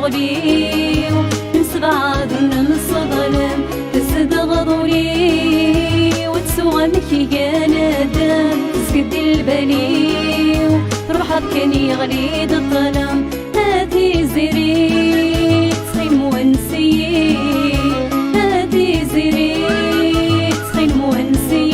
غليو نسبعد ونمصظلم تسد غضولي وتسوى مكي قنادم تسكد البليو روحك كان يغليد الظلم هاتي زريت صيم ونسي هاتي زريت صيم ونسي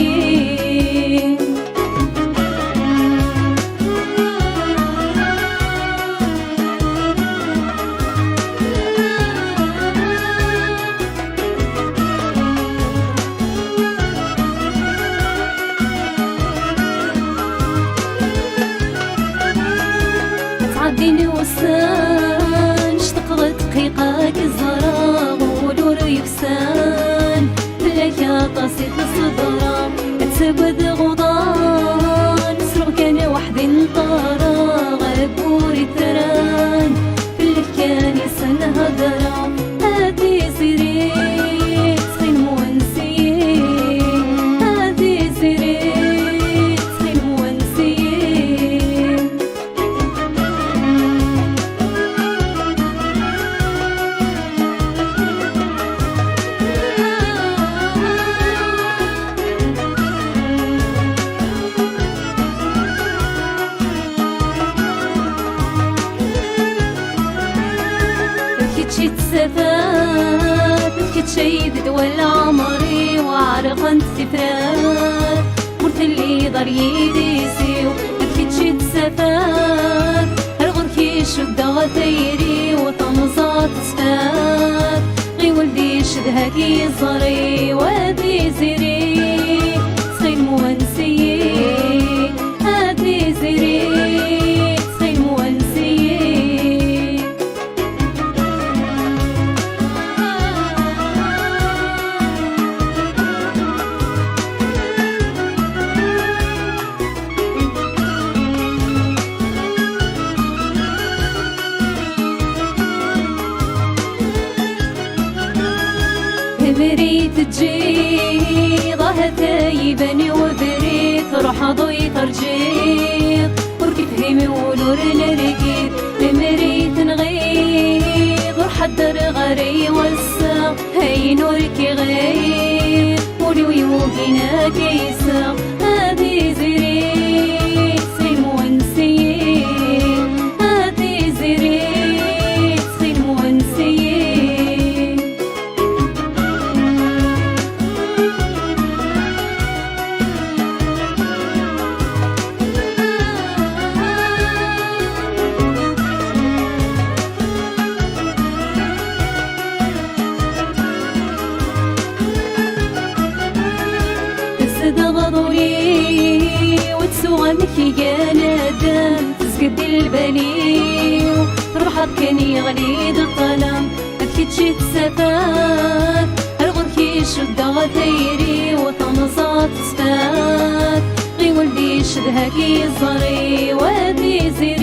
تعديني وسان اشتقت دقيقة كالزراغ ولور يفسان لك طاسيت الصدرة تسبد غضان سرق كان وحدي نطارا غبوري التران اللي كان يسن هدرا هادي زريت صيم ونسي هادي زريت صيم ونسي شي تسافات بكيت شيد دول عمري وعرقا تسفرات قلت اللي دار يديسيو بكيت شي تسافات الغر كي شد ثيري وطنزات تسفات غي ولدي شدها كي صري وادي زيري صيم ونسي هادي زيري صيم ونسي بريت تجي ضه تايبني وبريت روح ضوي ترجيق وركي فهمي ونور الرقيق مريت نغيظ وحضر غري وسا هاي نورك غيب ولوي وقينا كيسا هادي زريت صيم ونسي هادي زريت صيم ونسي وتسوى مكي قنادم تسقد البليو روحك كان يغليد الظلم بكيت شي تسافات الغر كي شد ثيري وطنزات تسفات غي ولدي شدها كي صري وادي زي